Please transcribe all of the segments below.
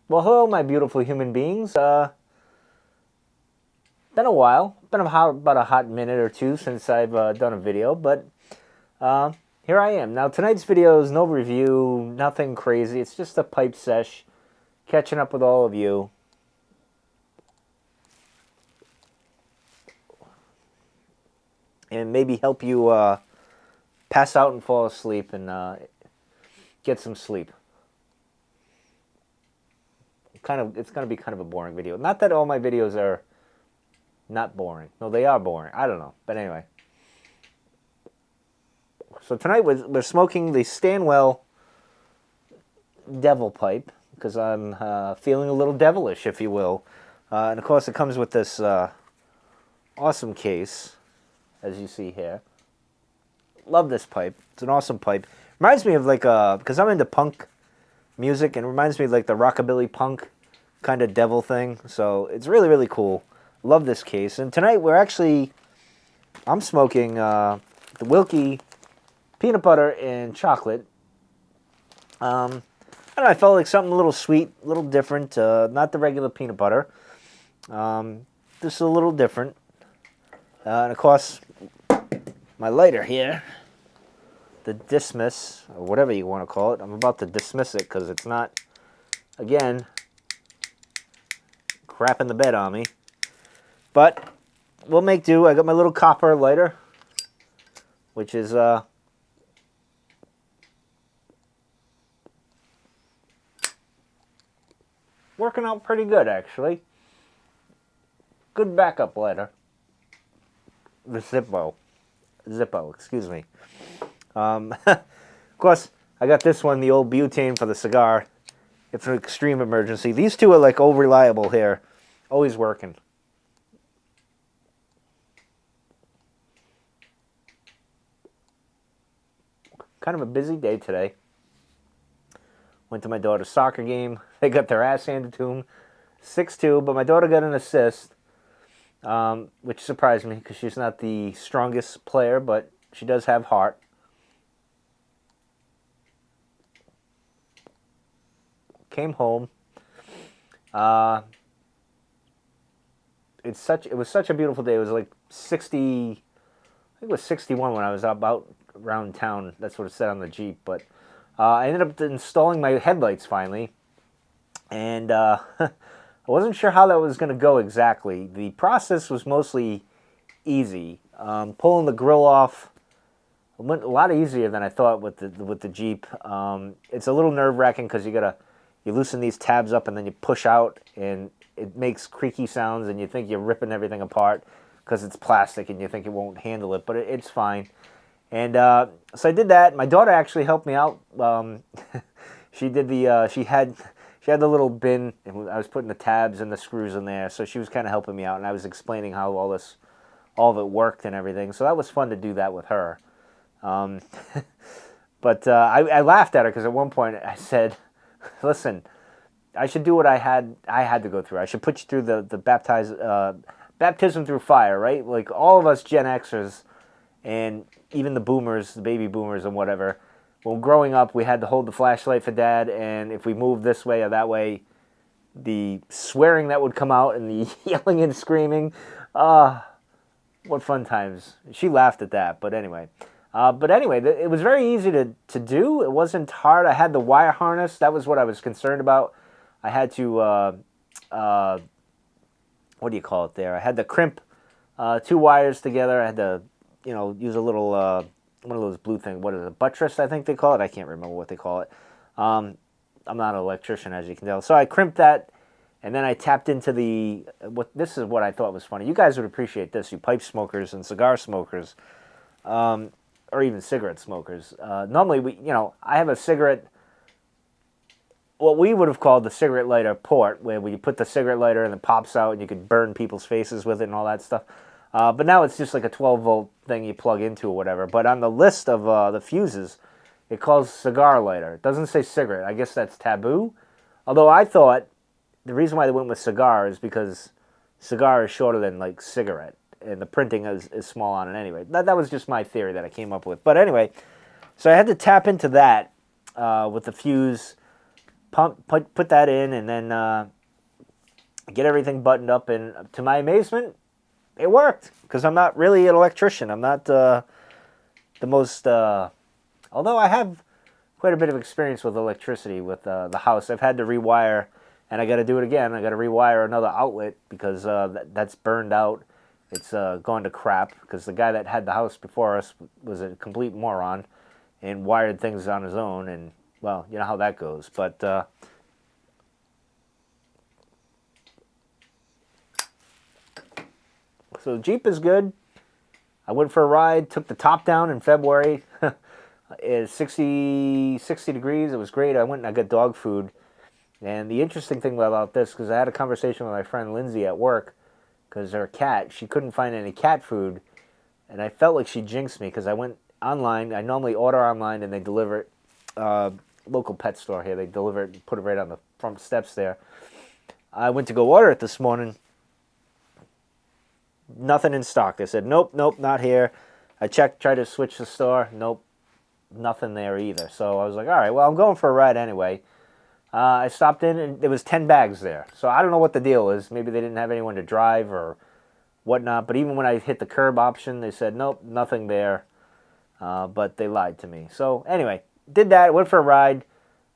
Well, hello, my beautiful human beings. Been a while. Been about a hot minute or two since I've done a video, but uh, here I am. Now, tonight's video is no review, nothing crazy. It's just a pipe sesh, catching up with all of you. And maybe help you pass out and fall asleep and get some sleep. It's going to be kind of a boring video. Not that all my videos are not boring. No, they are boring. I don't know. But anyway. So tonight we're smoking the Stanwell Devil Pipe because I'm feeling a little devilish, if you will. And of course it comes with this awesome case, as you see here. Love this pipe. It's an awesome pipe. Reminds me of like because I'm into punk music, and it reminds me of like the rockabilly punk kind of devil thing. So it's really, really cool. Love this case. And tonight I'm smoking the Wilkie peanut butter and chocolate. I don't know, I felt like something a little sweet, a little different. Not the regular peanut butter. Just a little different. And of course, my lighter here, the Dismiss, or whatever you want to call it. I'm about to dismiss it because it's not, again, crapping the bed on me. But we'll make do. I got my little copper lighter, which is working out pretty good, actually. Good backup lighter. The Zippo, excuse me. Of course, I got this one, the old butane for the cigar. If an extreme emergency. These two are like old reliable here. Always working. Kind of a busy day today. Went to my daughter's soccer game. They got their ass handed to them. 6-2, but my daughter got an assist, which surprised me because she's not the strongest player, but she does have heart. Came home. It was such a beautiful day. It was like 60, I think it was 61 when I was about around town. That's what it said on the Jeep. But I ended up installing my headlights finally, and I wasn't sure how that was going to go exactly. The process was mostly easy. Pulling the grill off went a lot easier than I thought with the Jeep. It's a little nerve-wracking because you loosen these tabs up and then you push out, and it makes creaky sounds, and you think you're ripping everything apart because it's plastic and you think it won't handle it, but it's fine. And so I did that. My daughter actually helped me out. She did she had the little bin, and I was putting the tabs and the screws in there, so she was kind of helping me out, and I was explaining how all of it worked and everything. So that was fun to do that with her. But I laughed at her because at one point I said, "Listen, I should do what I had to go through. I should put you through the baptism through fire, right? Like all of us Gen Xers and even the boomers, the baby boomers and whatever. Well, growing up, we had to hold the flashlight for Dad, and if we moved this way or that way, the swearing that would come out and the yelling and screaming, what fun times." She laughed at that, but anyway. It was very easy to do. It wasn't hard. I had the wire harness. That was what I was concerned about. I had to, what do you call it there? I had to crimp 2 wires together. I had to, use a little, one of those blue things. What is it? Buttress, I think they call it. I can't remember what they call it. I'm not an electrician, as you can tell. So I crimped that, and then I tapped into this is what I thought was funny. You guys would appreciate this, you pipe smokers and cigar smokers. Or even cigarette smokers. Normally, I have a cigarette, what we would have called the cigarette lighter port, where you put the cigarette lighter and it pops out and you could burn people's faces with it and all that stuff. But now it's just like a 12-volt thing you plug into or whatever. But on the list of the fuses, it calls cigar lighter. It doesn't say cigarette. I guess that's taboo. Although I thought the reason why they went with cigar is because cigar is shorter than like cigarette, and the printing is small on it anyway. That was just my theory that I came up with. But anyway, so I had to tap into that with the fuse, put that in, and then get everything buttoned up. And to my amazement, it worked, because I'm not really an electrician. I'm not the most, although I have quite a bit of experience with electricity with the house. I've had to rewire, and I got to do it again. I got to rewire another outlet because that's burned out. It's gone to crap because the guy that had the house before us was a complete moron and wired things on his own, and, well, you know how that goes. But so the Jeep is good. I went for a ride, took the top down in February. It's 60 degrees. It was great. I went and I got dog food. And the interesting thing about this, because I had a conversation with my friend Lindsay at work, because her cat, she couldn't find any cat food. And I felt like she jinxed me, because I went online. I normally order online, and they deliver it. Local pet store here. They deliver it and put it right on the front steps there. I went to go order it this morning. Nothing in stock. They said, nope, not here. I checked, tried to switch the store. Nope, nothing there either. So I was like, all right, well, I'm going for a ride anyway. I stopped in, and there was 10 bags there. So I don't know what the deal is. Maybe they didn't have anyone to drive or whatnot. But even when I hit the curb option, they said, nope, nothing there. But they lied to me. So anyway, did that. Went for a ride.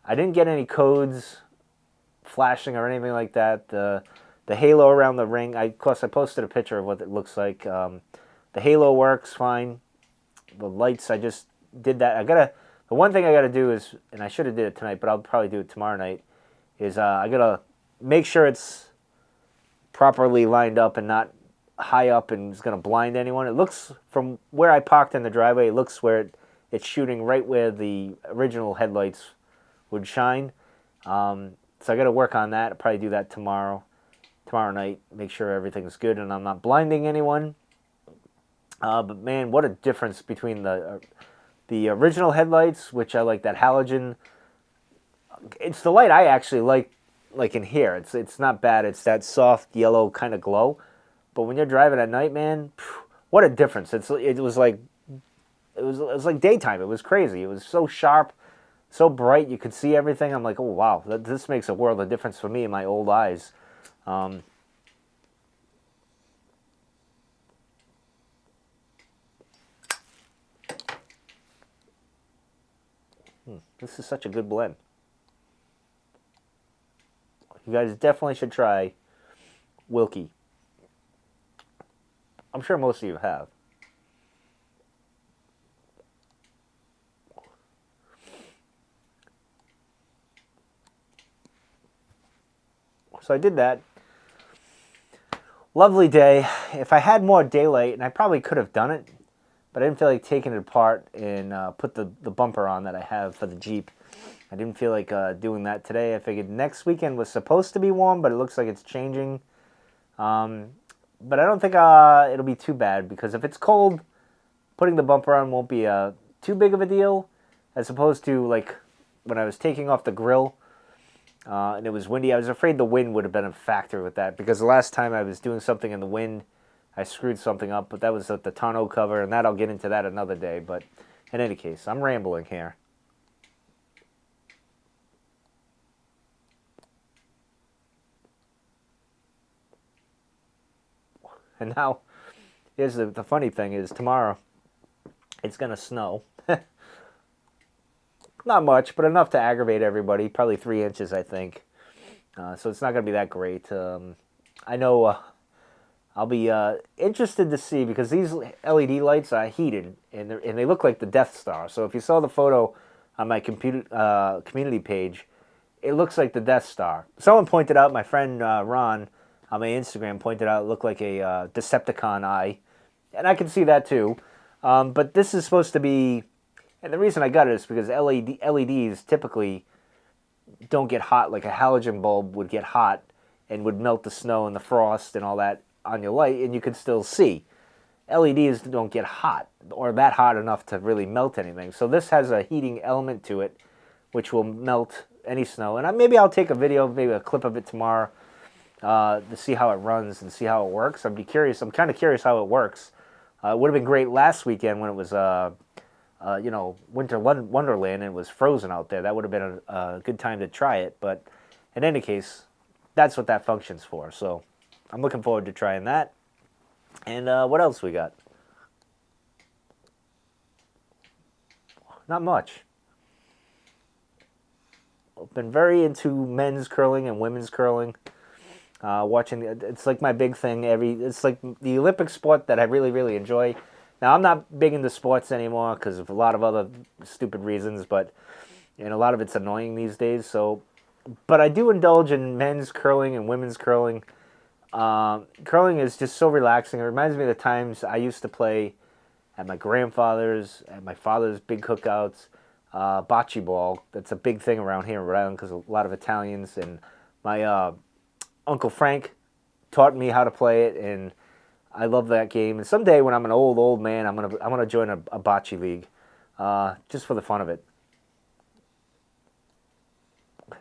I didn't get any codes flashing or anything like that. The halo around the ring, of course, I posted a picture of what it looks like. The halo works fine. The lights, I just did that. The one thing I gotta do is, and I should have did it tonight, but I'll probably do it tomorrow night, is I gotta make sure it's properly lined up and not high up and it's gonna blind anyone. It looks, from where I parked in the driveway, it looks where it's shooting right where the original headlights would shine. So I gotta work on that. I'll probably do that tomorrow night, make sure everything's good and I'm not blinding anyone. But man, what a difference between the original headlights, which I like that halogen. It's the light I actually like in here. It's not bad. It's that soft yellow kind of glow. But when you're driving at night, man, what a difference. It was like daytime. It was crazy. It was so sharp, so bright. You could see everything. I'm like, oh wow, this makes a world of difference for me in my old eyes. This is such a good blend. You guys definitely should try Wilkie. I'm sure most of you have. So I did that. Lovely day. If I had more daylight, and I probably could have done it, but I didn't feel like taking it apart and put the bumper on that I have for the Jeep. I didn't feel like doing that today. I figured next weekend was supposed to be warm, but it looks like it's changing. But I don't think it'll be too bad, because if it's cold, putting the bumper on won't be too big of a deal, as opposed to like when I was taking off the grill and it was windy. I was afraid the wind would have been a factor with that, because the last time I was doing something in the wind, I screwed something up, but that was at the tonneau cover, and I'll get into that another day. But in any case, I'm rambling here. And now, here's the funny thing is, tomorrow, it's going to snow. Not much, but enough to aggravate everybody. Probably 3 inches, I think. So it's not going to be that great. I know I'll be interested to see, because these LED lights are heated, and they look like the Death Star. So if you saw the photo on my community page, it looks like the Death Star. Someone pointed out, my friend Ron on my Instagram pointed out, it looked like a Decepticon eye. And I can see that too. But this is supposed to be, and the reason I got it is because LEDs typically don't get hot like a halogen bulb would get hot and would melt the snow and the frost and all that on your light, and you could still see. LEDs don't get hot, or that hot enough to really melt anything. So this has a heating element to it, which will melt any snow. And maybe I'll take a video, maybe a clip of it tomorrow, to see how it runs and see how it works. I'm kind of curious how it works. It would have been great last weekend when it was winter wonderland and it was frozen out there. That would have been a good time to try it. But in any case, that's what that function's for. So I'm looking forward to trying that. And what else we got? Not much. I've been very into men's curling and women's curling. Watching it's like my big thing. It's like the Olympic sport that I really really enjoy. Now I'm not big into sports anymore because of a lot of other stupid reasons, but and a lot of it's annoying these days. So, but I do indulge in men's curling and women's curling. Curling is just so relaxing. It reminds me of the times I used to play at my grandfather's, at my father's big cookouts. Bocce ball. That's a big thing around here in Rhode Island because a lot of Italians and my Uncle Frank taught me how to play it, and I love that game. And someday when I'm an old man, I'm gonna join a bocce league, just for the fun of it.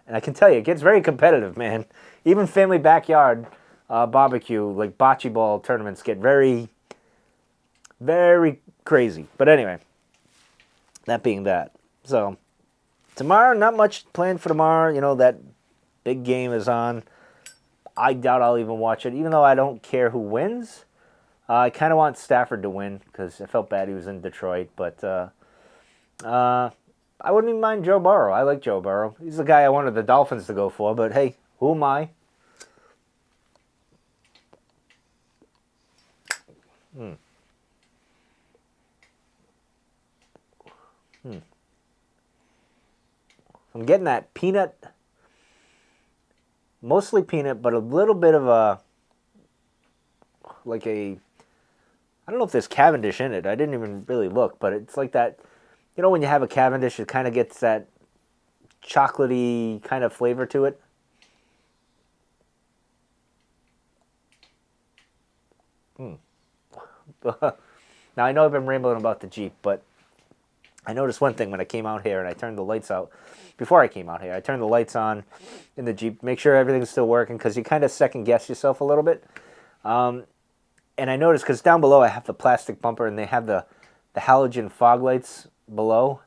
And I can tell you, it gets very competitive, man. Even family backyard barbecue, like bocce ball tournaments, get very, very crazy. But anyway, that being that. So, tomorrow, not much planned for tomorrow. That big game is on. I doubt I'll even watch it, even though I don't care who wins. I kind of want Stafford to win because I felt bad he was in Detroit. But I wouldn't even mind Joe Burrow. I like Joe Burrow. He's the guy I wanted the Dolphins to go for. But hey, who am I? Hmm. Hmm. I'm getting that peanut, mostly peanut, but a little bit of I don't know if there's Cavendish in it. I didn't even really look, but it's like that. When you have a Cavendish, it kind of gets that chocolatey kind of flavor to it. Hmm. Now, I know I've been rambling about the Jeep, but I noticed one thing when I came out here and I turned the lights out. Before I came out here, I turned the lights on in the Jeep, make sure everything's still working because you kind of second guess yourself a little bit. And I noticed because down below I have the plastic bumper and they have the halogen fog lights below.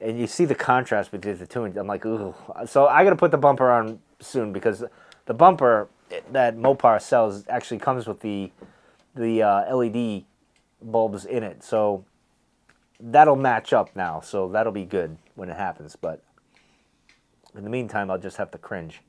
And you see the contrast between the two. And I'm like, ooh. So I got to put the bumper on soon because the bumper that Mopar sells actually comes with the LED bulbs in it. So that'll match up now. So that'll be good when it happens. But in the meantime, I'll just have to cringe.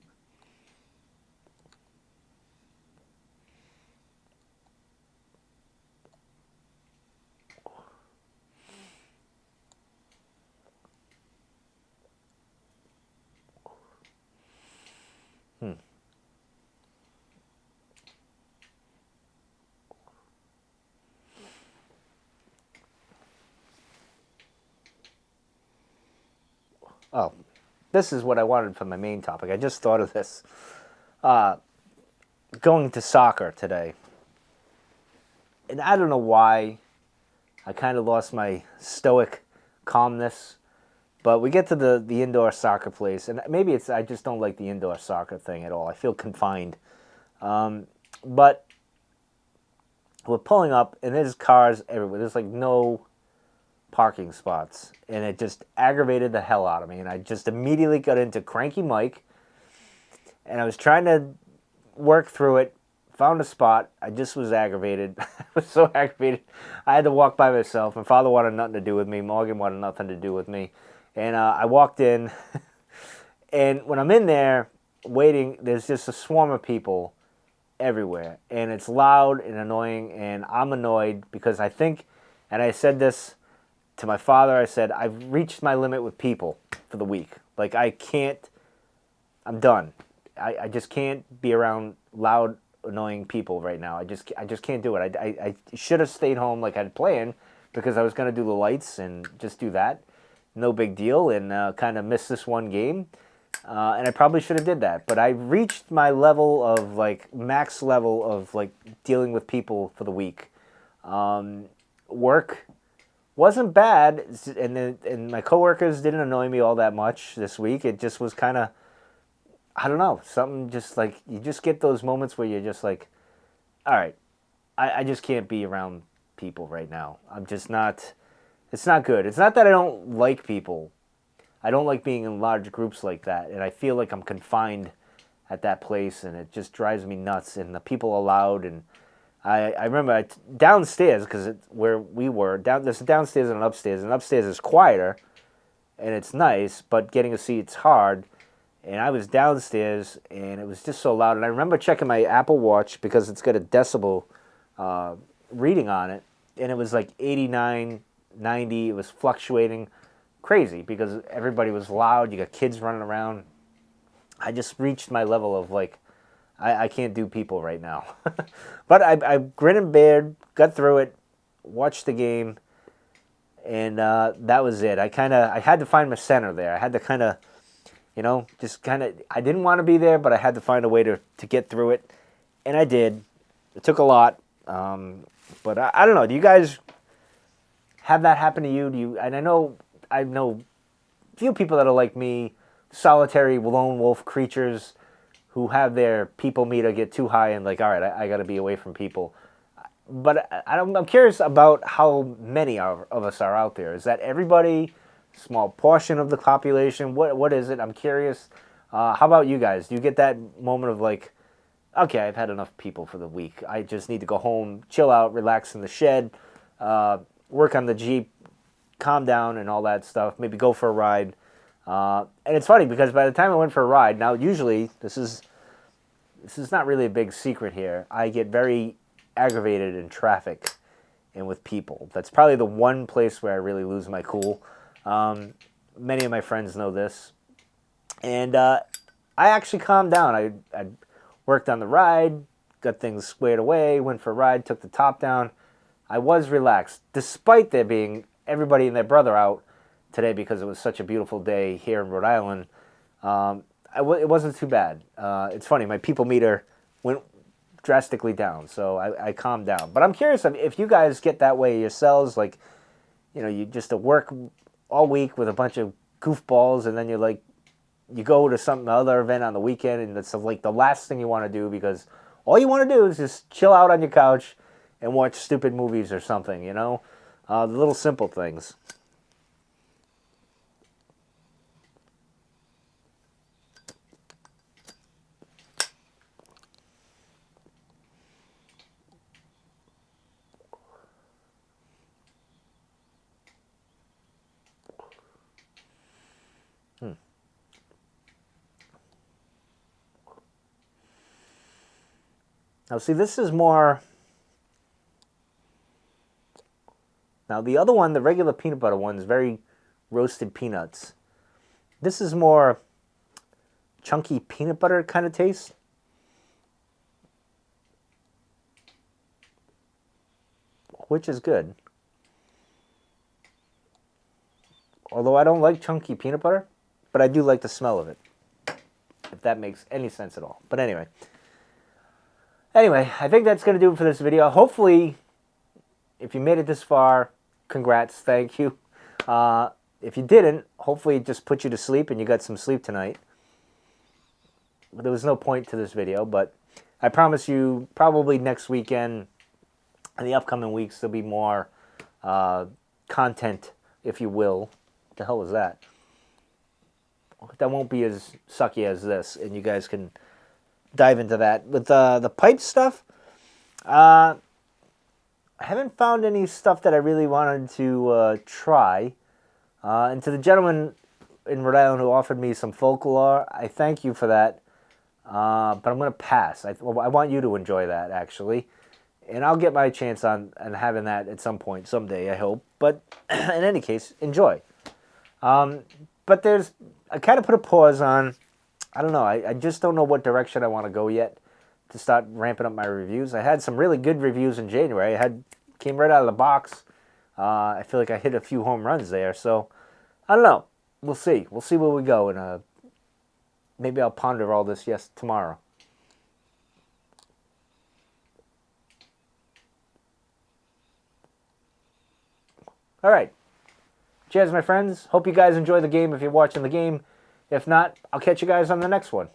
Hmm. Oh, this is what I wanted for my main topic. I just thought of this. Going to soccer today. And I don't know why I kind of lost my stoic calmness. But we get to the indoor soccer place, and maybe it's I just don't like the indoor soccer thing at all. I feel confined. But we're pulling up, and there's cars everywhere. There's like no parking spots, and it just aggravated the hell out of me. And I just immediately got into cranky Mike, and I was trying to work through it. Found a spot. I just was aggravated. I was so aggravated. I had to walk by myself. My father wanted nothing to do with me. Morgan wanted nothing to do with me. And I walked in, and when I'm in there waiting, there's just a swarm of people everywhere. And it's loud and annoying, and I'm annoyed because I think, and I said this to my father, I said, I've reached my limit with people for the week. Like, I can't, I'm done. I just can't be around loud, annoying people right now. I just can't do it. I should have stayed home like I'd planned because I was going to do the lights and just do that. No big deal, and kind of missed this one game. And I probably should have did that. But I reached my level of, like, max level of, like, dealing with people for the week. Work wasn't bad, and my coworkers didn't annoy me all that much this week. It just was kind of, I don't know, something just like, you just get those moments where you're just like, all right, I just can't be around people right now. I'm just not, It's not good. It's not that I don't like people. I don't like being in large groups like that, and I feel like I'm confined at that place, and it just drives me nuts. And the people are loud, and I remember downstairs, because where we were, there's a downstairs and upstairs is quieter, and it's nice, but getting a seat's hard. And I was downstairs, and it was just so loud. And I remember checking my Apple Watch because it's got a decibel reading on it, and it was like 89, 90. It was fluctuating, crazy, because everybody was loud. You got kids running around. I just reached my level of like, I can't do people right now. But I grin and bared, got through it, watched the game, and that was it. I had to find my center there. I had to kind of, I didn't want to be there, but I had to find a way to get through it, and I did. It took a lot, but I don't know. Do you guys have that happen to you? And I know few people that are like me, solitary lone wolf creatures who have their people meter get too high and like, all right, I got to be away from people. But I'm curious about how many of us are out there. Is that everybody? Small portion of the population? What is it? I'm curious. How about you guys? Do you get that moment of like, okay, I've had enough people for the week. I just need to go home, chill out, relax in the shed, work on the Jeep, calm down and all that stuff. Maybe go for a ride. And it's funny because by the time I went for a ride, now usually this is not really a big secret here. I get very aggravated in traffic and with people. That's probably the one place where I really lose my cool. Many of my friends know this. And I actually calmed down. I worked on the ride, got things squared away, went for a ride, took the top down. I was relaxed, despite there being everybody and their brother out today because it was such a beautiful day here in Rhode Island. It wasn't too bad. It's funny, my people meter went drastically down, so I calmed down. But I'm curious if you guys get that way yourselves, like, you just work all week with a bunch of goofballs, and then you go to some other event on the weekend, and it's like the last thing you want to do because all you want to do is just chill out on your couch and watch stupid movies or something, the little simple things. Now, see, this is more... Now, the other one, the regular peanut butter one, is very roasted peanuts. This is more chunky peanut butter kind of taste. Which is good. Although I don't like chunky peanut butter, but I do like the smell of it. If that makes any sense at all. But anyway, I think that's going to do it for this video. Hopefully, if you made it this far, congrats, thank you. If you didn't, hopefully it just put you to sleep and you got some sleep tonight. There was no point to this video, but I promise you probably next weekend and the upcoming weeks there'll be more content, if you will. What the hell was that? That won't be as sucky as this, and you guys can dive into that. With the pipe stuff, I haven't found any stuff that I really wanted to try. And to the gentleman in Rhode Island who offered me some folklore, I thank you for that. But I'm going to pass. I want you to enjoy that, actually. And I'll get my chance on having that at some point, someday, I hope. But in any case, enjoy. But I kind of put a pause on, I don't know, I just don't know what direction I want to go yet to start ramping up my reviews. I had some really good reviews in January. Came right out of the box. I feel like I hit a few home runs there. So, I don't know. We'll see. We'll see where we go. And maybe I'll ponder all this, tomorrow. All right. Cheers, my friends. Hope you guys enjoy the game if you're watching the game. If not, I'll catch you guys on the next one.